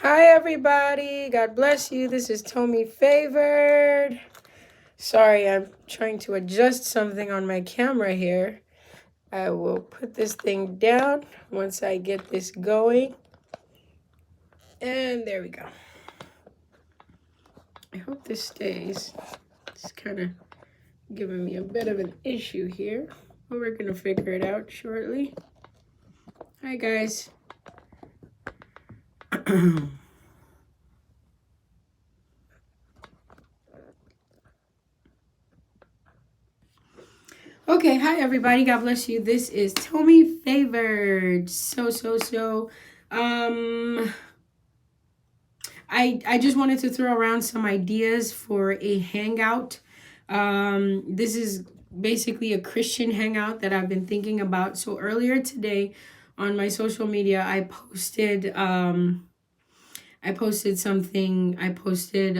Hi, everybody. God bless you. This is Tomi Favored. Sorry, I'm trying to adjust something on my camera here. I will put this thing down once I get this going. And there we go. I hope this stays. It's kind of giving me a bit of an issue here, but we're going to figure it out shortly. Hi, guys. Okay, hi everybody. God bless you. This is Tomi Favored. I just wanted to throw around some ideas for a hangout. This is basically a Christian hangout that I've been thinking about. So earlier today on my social media, I posted something. I posted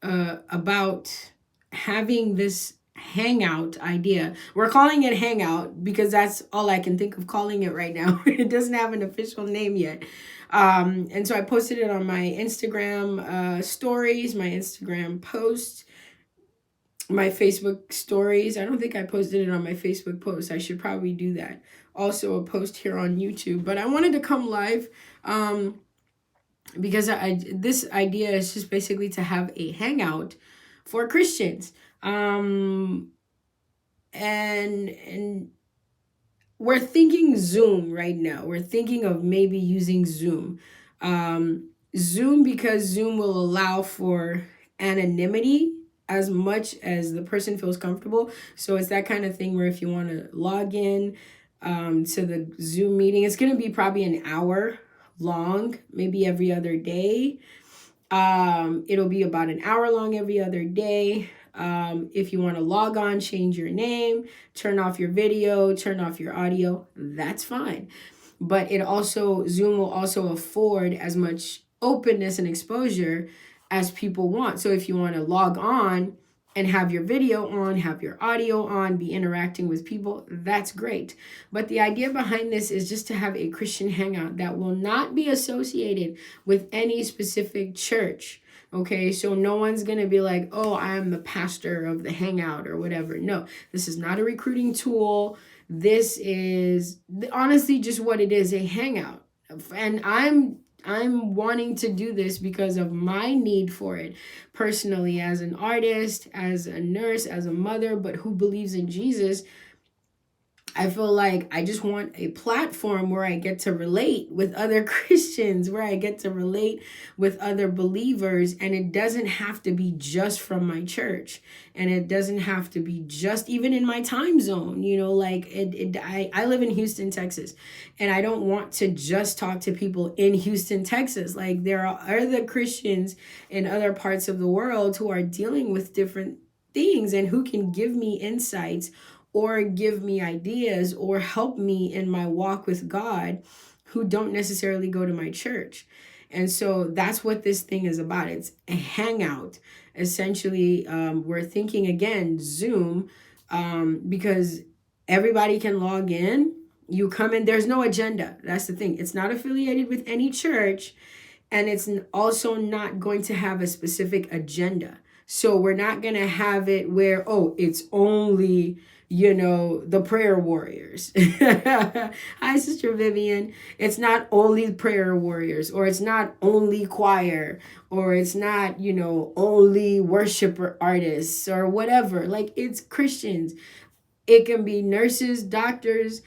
about having this hangout idea. We're calling it hangout because that's all I can think of calling it right now. It doesn't have an official name yet. And so I posted it on my Instagram stories, my Instagram post, my Facebook stories. I don't think I posted it on my Facebook post. I should probably do that. Also a post here on YouTube. But I wanted to come live because this idea is just basically to have a hangout for Christians. And we're thinking Zoom right now. We're thinking of maybe using Zoom. Zoom, because Zoom will allow for anonymity as much as the person feels comfortable. So it's that kind of thing where if you want to log in to the Zoom meeting, it's going to be probably an hour long, maybe every other day. It'll be about an hour long every other day. If you want to log on, change your name, turn off your video, turn off your audio, that's fine. But Zoom will also afford as much openness and exposure as people want. So if you want to log on and have your video on, have your audio on, be interacting with people, that's great. But the idea behind this is just to have a Christian hangout that will not be associated with any specific church. Okay, so no one's going to be like, oh, I'm the pastor of the hangout or whatever. No, this is not a recruiting tool. This is honestly just what it is, a hangout. And I'm wanting to do this because of my need for it personally, as an artist, as a nurse, as a mother, but who believes in Jesus. I feel like I just want a platform where I get to relate with other Christians, where I get to relate with other believers. And it doesn't have to be just from my church. And it doesn't have to be just even in my time zone. You know, like I live in Houston, Texas, and I don't want to just talk to people in Houston, Texas. Like there are other Christians in other parts of the world who are dealing with different things and who can give me insights or give me ideas or help me in my walk with God who don't necessarily go to my church. And so that's what this thing is about. It's a hangout. Essentially, we're thinking, again, Zoom, because everybody can log in. You come in, there's no agenda. That's the thing. It's not affiliated with any church, and it's also not going to have a specific agenda. So we're not going to have it where, oh, it's only, the prayer warriors. Hi, Sister Vivian. It's not only prayer warriors, or it's not only choir, or it's not, only worshiper artists or whatever. Like, it's Christians. It can be nurses, doctors,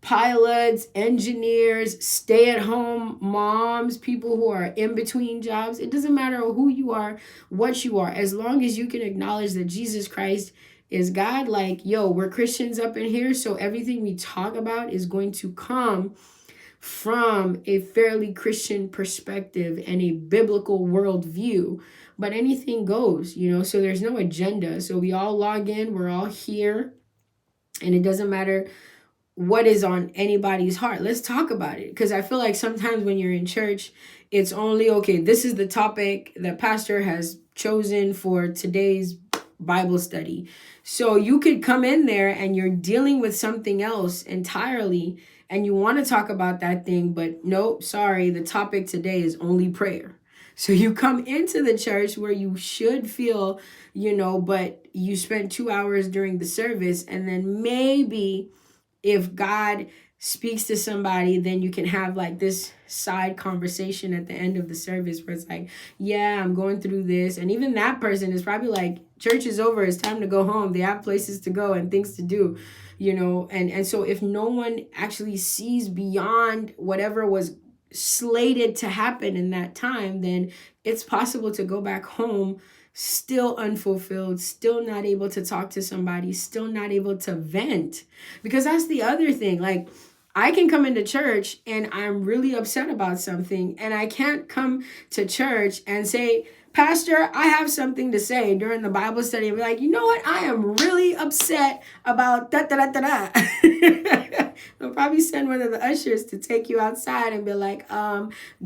pilots, engineers, stay-at-home moms, people who are in between jobs. It doesn't matter who you are, what you are, as long as you can acknowledge that Jesus Christ is God. Like, we're Christians up in here, so everything we talk about is going to come from a fairly Christian perspective and a biblical worldview. But anything goes, so there's no agenda. So we all log in, we're all here, and it doesn't matter what is on anybody's heart. Let's talk about it. Because I feel like sometimes when you're in church, it's only, okay, this is the topic that pastor has chosen for today's Bible study. So you could come in there and you're dealing with something else entirely, and you want to talk about that thing, but nope, sorry, the topic today is only prayer. So you come into the church where you should feel, but you spent 2 hours during the service, and then maybe if God speaks to somebody, then you can have like this side conversation at the end of the service where it's like, yeah, I'm going through this. And even that person is probably like, church is over, it's time to go home. They have places to go and things to do, and so if no one actually sees beyond whatever was slated to happen in that time, then it's possible to go back home still unfulfilled, still not able to talk to somebody, still not able to vent. Because that's the other thing. Like, I can come into church and I'm really upset about something, and I can't come to church and say, Pastor, I have something to say during the Bible study, and be like, you know what? I am really upset about da da da da da. They'll probably send one of the ushers to take you outside and be like,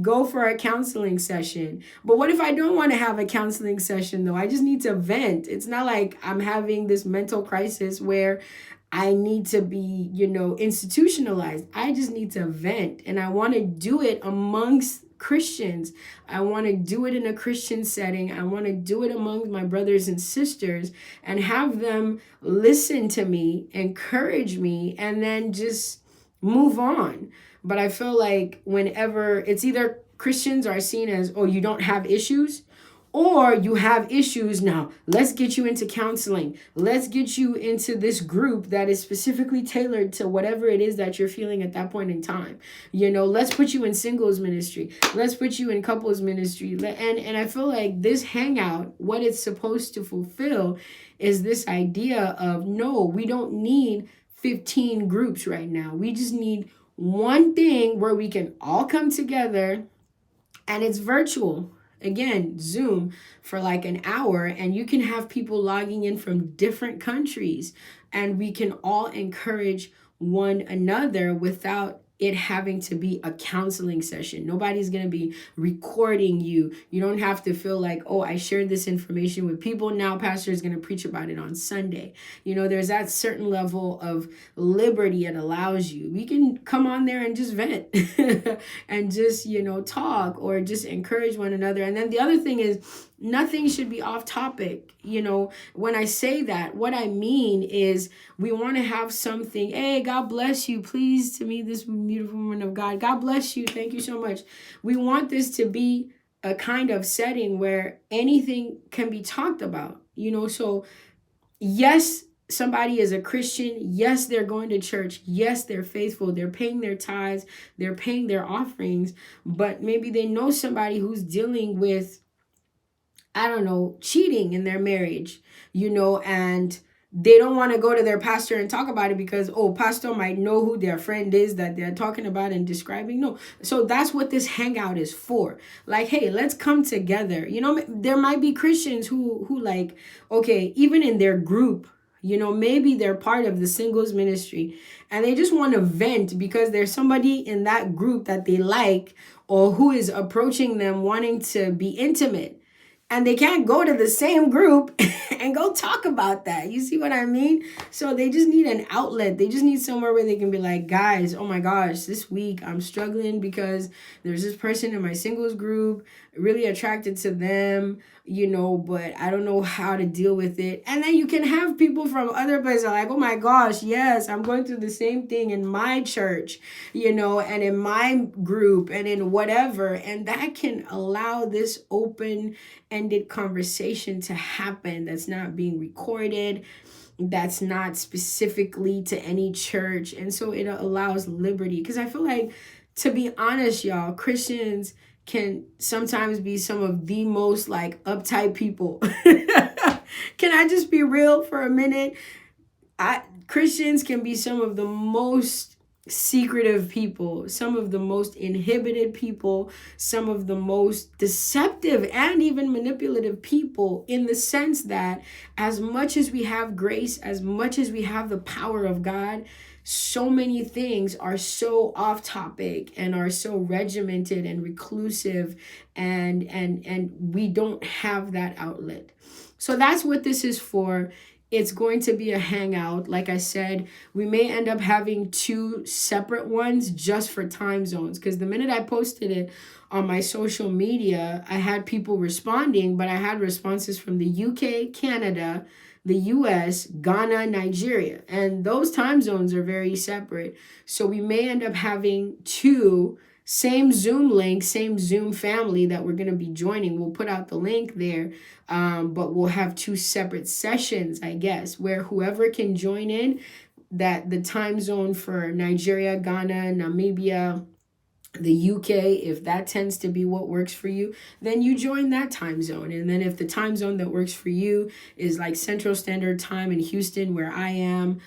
go for a counseling session. But what if I don't want to have a counseling session though? I just need to vent. It's not like I'm having this mental crisis where I need to be, institutionalized. I just need to vent, and I want to do it amongst Christians. I want to do it in a Christian setting. I want to do it among my brothers and sisters and have them listen to me, encourage me, and then just move on. But I feel like whenever it's either Christians are seen as, oh, you don't have issues, or you have issues now. Let's get you into counseling. Let's get you into this group that is specifically tailored to whatever it is that you're feeling at that point in time. Let's put you in singles ministry. Let's put you in couples ministry. And I feel like this hangout, what it's supposed to fulfill is this idea of, no, we don't need 15 groups right now. We just need one thing where we can all come together, and it's virtual. Again, Zoom for like an hour, and you can have people logging in from different countries, and we can all encourage one another without it having to be a counseling session. Nobody's going to be recording you. You don't have to feel like, oh, I shared this information with people. Now pastor is going to preach about it on Sunday. There's that certain level of liberty it allows you. We can come on there and just vent and just, talk or just encourage one another. And then the other thing is, nothing should be off topic. When I say that, what I mean is we want to have something. Hey, God bless you. Please to me, this beautiful woman of God. God bless you. Thank you so much. We want this to be a kind of setting where anything can be talked about, so yes, somebody is a Christian. Yes, they're going to church. Yes, they're faithful. They're paying their tithes. They're paying their offerings, but maybe they know somebody who's dealing with, I don't know, cheating in their marriage, and they don't want to go to their pastor and talk about it because, oh, pastor might know who their friend is that they're talking about and describing. No. So that's what this hangout is for. Like, hey, let's come together. There might be Christians who like, okay, even in their group, maybe they're part of the singles ministry and they just want to vent because there's somebody in that group that they like or who is approaching them wanting to be intimate. And they can't go to the same group and go talk about that. You see what I mean? So they just need an outlet. They just need somewhere where they can be like, guys, oh my gosh, this week I'm struggling because there's this person in my singles group, really attracted to them, but I don't know how to deal with it. And then you can have people from other places like, oh my gosh, yes, I'm going through the same thing in my church, and in my group and in whatever. And that can allow this open-ended conversation to happen that's not being recorded, that's not specifically to any church. And so it allows liberty. Because I feel like, to be honest, y'all, Christians can sometimes be some of the most like uptight people. Can I just be real for a minute? Christians can be some of the most secretive people, some of the most inhibited people, some of the most deceptive and even manipulative people, in the sense that as much as we have grace, as much as we have the power of God, so many things are so off topic and are so regimented and reclusive, and we don't have that outlet. So that's what this is for. It's going to be a hangout. Like I said, we may end up having two separate ones just for time zones, because the minute I posted it on my social media, I had people responding, but I had responses from the UK, Canada, the US, Ghana, Nigeria, and those time zones are very separate. So we may end up having two, same Zoom link, same Zoom family that we're going to be joining. We'll put out the link there, but we'll have two separate sessions, I guess, where whoever can join in, that the time zone for Nigeria, Ghana, Namibia, the UK, if that tends to be what works for you, then you join that time zone. And then if the time zone that works for you is like Central Standard Time in Houston, where I am,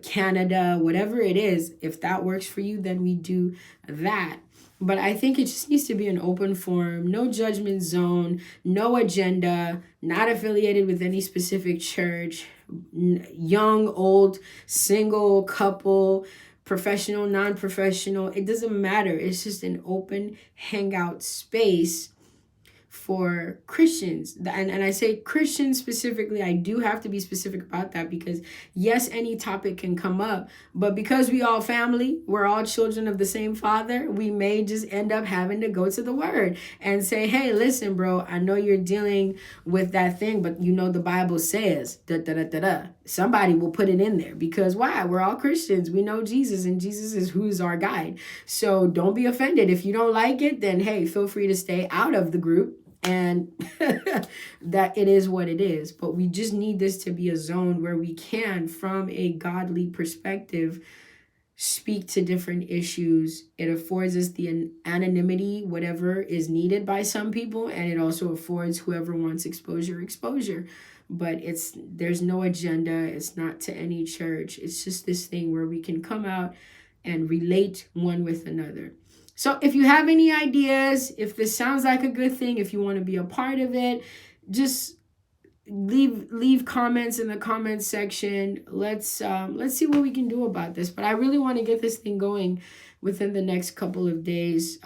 Canada, whatever it is, if that works for you, then we do that. But I think it just needs to be an open forum, no judgment zone, no agenda, not affiliated with any specific church, young, old, single, couple, professional, non-professional, it doesn't matter. It's just an open hangout space for Christians. And I say Christians specifically. I do have to be specific about that, because yes, any topic can come up, but because we all family, we're all children of the same Father, we may just end up having to go to the Word and say, hey, listen, bro, I know you're dealing with that thing, but you know the Bible says da da da da da. Somebody will put it in there, because why? We're all Christians. We know Jesus, and Jesus is who's our guide. So don't be offended. If you don't like it, then hey, feel free to stay out of the group, and that it is what it is. But we just need this to be a zone where we can, from a godly perspective, speak to different issues. It affords us the anonymity, whatever is needed by some people, and it also affords whoever wants exposure. But there's no agenda. It's not to any church. It's just this thing where we can come out and relate one with another. So if you have any ideas, if this sounds like a good thing, if you want to be a part of it, just leave comments in the comments section. Let's see what we can do about this. But I really want to get this thing going within the next couple of days,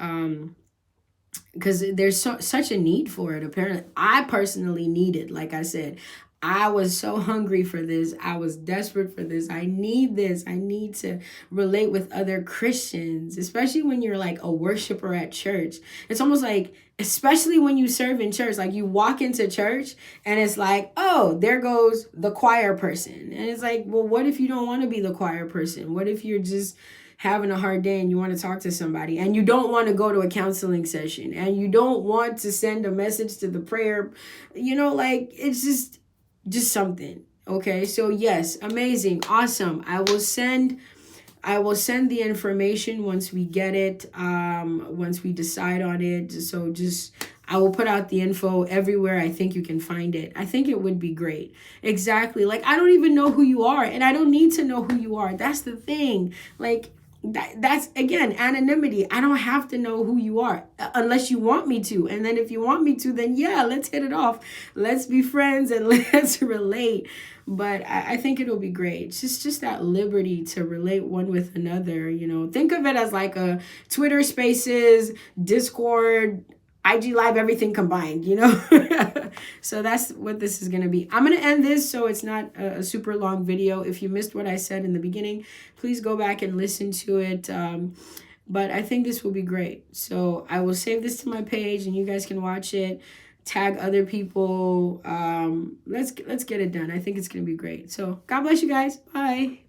because there's such a need for it. Apparently, I personally need it. Like I said, I was so hungry for this. I was desperate for this. I need this. I need to relate with other Christians, especially when you're like a worshiper at church. It's almost like, especially when you serve in church, like you walk into church and it's like, oh, there goes the choir person. And it's like, well, what if you don't want to be the choir person? What if you're just having a hard day and you want to talk to somebody, and you don't want to go to a counseling session, and you don't want to send a message to the prayer, like it's just something. Okay, so yes, amazing, awesome. I will send the information once we get it, once we decide on it. So I will put out the info everywhere I think you can find it. I think it would be great. Exactly. Like, I don't even know who you are, and I don't need to know who you are. That's the thing. Like, that's again anonymity. I don't have to know who you are unless you want me to. And then if you want me to, then yeah, let's hit it off. Let's be friends and let's relate. But I think it'll be great. It's just that liberty to relate one with another. Think of it as like a Twitter Spaces, Discord, IG Live, everything combined, So that's what this is going to be. I'm going to end this so it's not a super long video. If you missed what I said in the beginning, please go back and listen to it. But I think this will be great. So I will save this to my page and you guys can watch it. Tag other people. Let's get it done. I think it's going to be great. So God bless you guys. Bye.